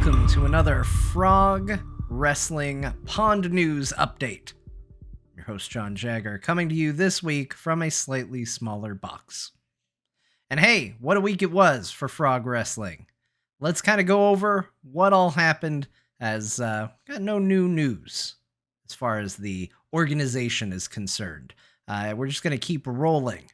welcome to another Frog Wrestling Pond News update. Your host, John Jagger, coming to you this week from a slightly smaller box. And hey, what a week it was for Frog Wrestling. Let's kind of go over what all happened, as got no new news as far as the organization is concerned. We're just going to keep rolling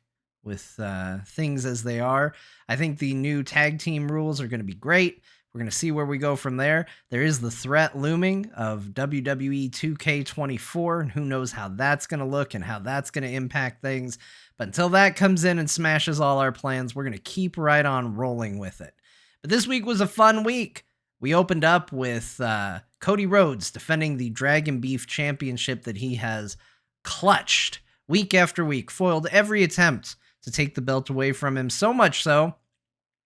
with things as they are. I think the new tag team rules are going to be great. We're going to see where we go from there. There is the threat looming of WWE 2K24, and who knows how that's going to look and how that's going to impact things. But until that comes in and smashes all our plans, we're going to keep right on rolling with it. But this week was a fun week. We opened up with Cody Rhodes defending the Dragon Beef Championship that he has clutched week after week, foiled every attempt to take the belt away from him, so much so,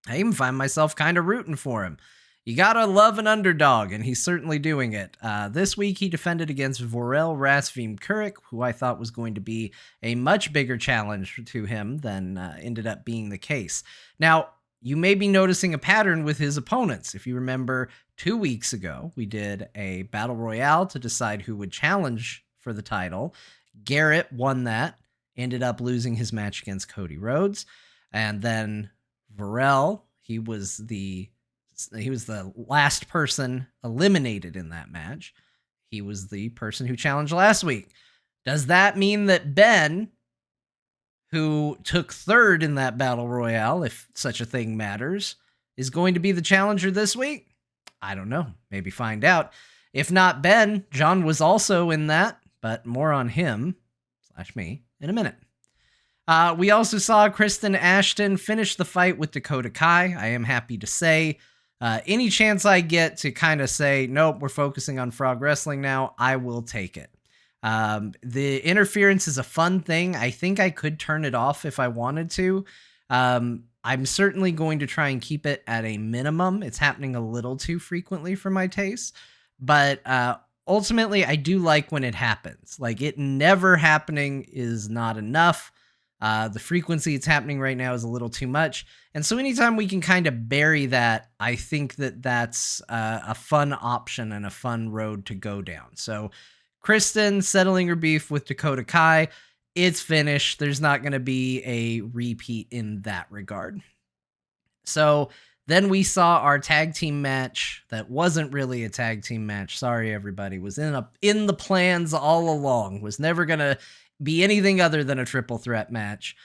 I even find myself kind of rooting for him. You gotta love an underdog, and he's certainly doing it. This week, he defended against Royale Kurik, who I thought was going to be a much bigger challenge to him than ended up being the case. Now, you may be noticing a pattern with his opponents. If you remember, 2 weeks ago, we did a Battle Royale to decide who would challenge for the title. Garrett won that, ended up losing his match against Cody Rhodes. And then Varel, he was the last person eliminated in that match. He was the person who challenged last week. Does that mean that Ben, who took third in that Battle Royale, if such a thing matters, is going to be the challenger this week? I don't know. Maybe find out. If not Ben, John was also in that, but more on him / me in a minute. We also saw Kristen Ashton finish the fight with Dakota Kai. I am happy to say, any chance I get to kind of say, nope, we're focusing on Frog Wrestling now, I will take it. The interference is a fun thing. I think I could turn it off if I wanted to. I'm certainly going to try and keep it at a minimum. It's happening a little too frequently for my taste, but ultimately I do like when it happens. Like, it never happening is not enough. The frequency it's happening right now is a little too much. And so anytime we can kind of bury that, I think that that's a fun option and a fun road to go down. So Kristen settling her beef with Dakota Kai, it's finished. There's not going to be a repeat in that regard. So then we saw our tag team match that wasn't really a tag team match. Sorry, everybody. Was in the plans all along. Was never going to be anything other than a triple threat match.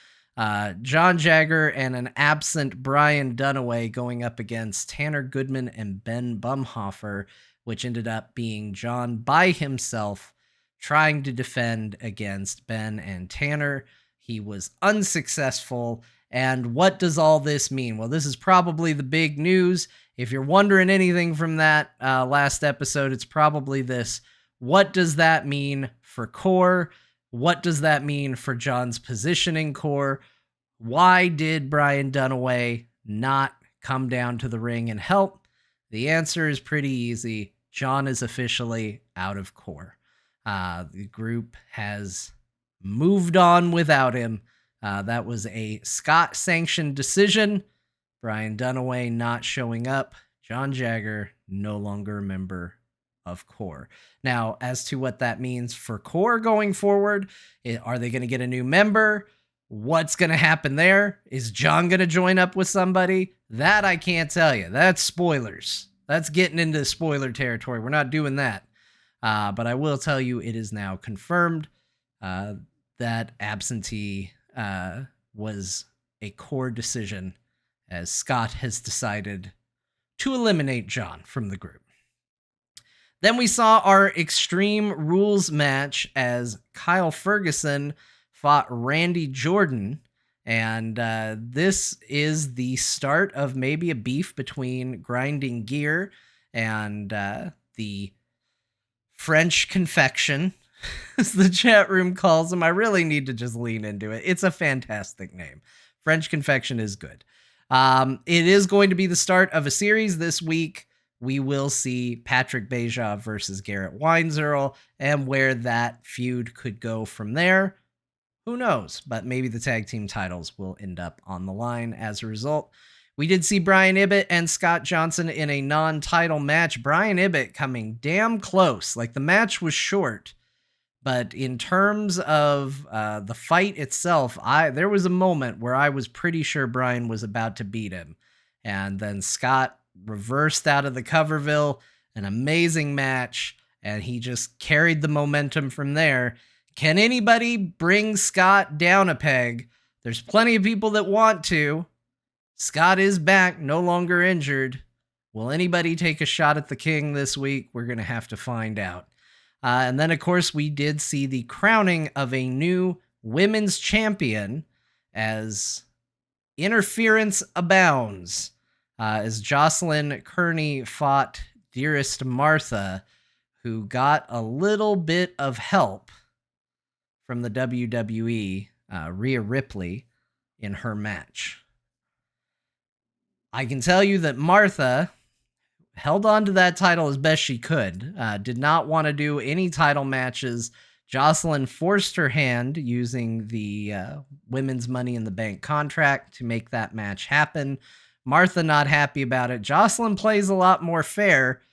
John Jagger and an absent Brian Dunaway going up against Tanner Goodman and Ben Bumhofer, which ended up being John by himself trying to defend against Ben and Tanner. He was unsuccessful. And what does all this mean? Well, this is probably the big news. If you're wondering anything from that last episode, it's probably this. What does that mean for Core? What does that mean for John's positioning Core? Why did Brian Dunaway not come down to the ring and help? The answer is pretty easy. John is officially out of Core. The group has moved on without him. That was a Scott-sanctioned decision. Brian Dunaway not showing up. John Jagger no longer a member of Core. Now, as to what that means for Core going forward, are they going to get a new member? What's going to happen there? Is John going to join up with somebody? That I can't tell you. That's spoilers. That's getting into spoiler territory. We're not doing that. But I will tell you it is now confirmed that absentee was a Core decision, as Scott has decided to eliminate John from the group. Then we saw our Extreme Rules match as Kyle Ferguson fought Randy Jordan. And this is the start of maybe a beef between Grinding Gear and the French Confection, as the chat room calls them. I really need to just lean into it. It's a fantastic name. French Confection is good. It is going to be the start of a series this week. We will see Patrick Beja versus Garrett Weinzierl, and where that feud could go from there, who knows? But maybe the tag team titles will end up on the line as a result. We did see Brian Ibbott and Scott Johnson in a non-title match. Brian Ibbott coming damn close. Like, the match was short, but in terms of the fight itself, there was a moment where I was pretty sure Brian was about to beat him. And then Scott reversed out of the Coverville, an amazing match, and he just carried the momentum from there. Can anybody bring Scott down a peg? There's plenty of people that want to. Scott is back, no longer injured. Will anybody take a shot at the King this week? We're going to have to find out. And then, of course, we did see the crowning of a new women's champion as interference abounds, as Jocelyn Kearney fought Dearest Martha, who got a little bit of help from the WWE, Rhea Ripley, in her match. I can tell you that Martha held on to that title as best she could, did not want to do any title matches. Jocelyn forced her hand using the Women's Money in the Bank contract to make that match happen. Martha not happy about it. Jocelyn plays a lot more fair,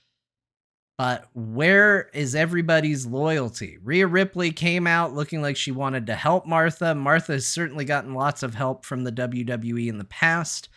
but where is everybody's loyalty? Rhea Ripley came out looking like she wanted to help Martha. Martha has certainly gotten lots of help from the WWE in the past.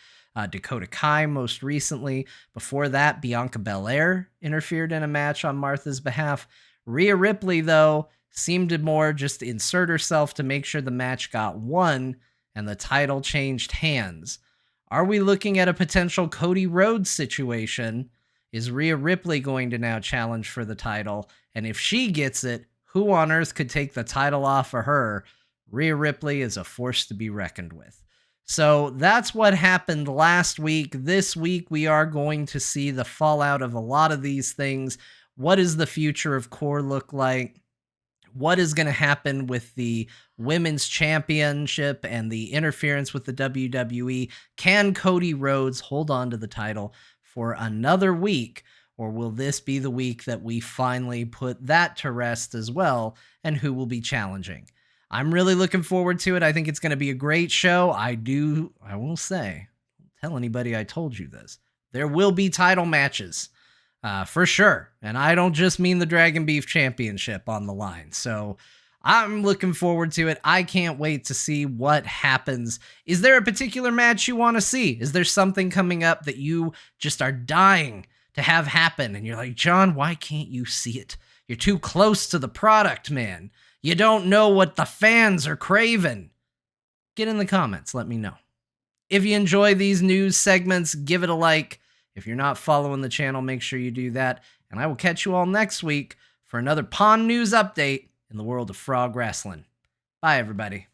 Dakota Kai most recently. Before that, Bianca Belair interfered in a match on Martha's behalf. Rhea Ripley, though, seemed to more just insert herself to make sure the match got won and the title changed hands. Are we looking at a potential Cody Rhodes situation? Is Rhea Ripley going to now challenge for the title? And if she gets it, who on earth could take the title off of her? Rhea Ripley is a force to be reckoned with. So that's what happened last week. This week, we are going to see the fallout of a lot of these things. What does the future of Core look like? What is going to happen with the Women's Championship and the interference with the WWE? Can Cody Rhodes hold on to the title for another week? Or will this be the week that we finally put that to rest as well? And who will be challenging? I'm really looking forward to it. I think it's going to be a great show. I will say, don't tell anybody I told you this. There will be title matches for sure. And I don't just mean the Dragon Beef Championship on the line. So I'm looking forward to it. I can't wait to see what happens. Is there a particular match you want to see? Is there something coming up that you just are dying to have happen? And you're like, John, why can't you see it? You're too close to the product, man. You don't know what the fans are craving. Get in the comments. Let me know. If you enjoy these news segments, give it a like. If you're not following the channel, make sure you do that. And I will catch you all next week for another Pawn News update in the world of frog wrestling. Bye, everybody.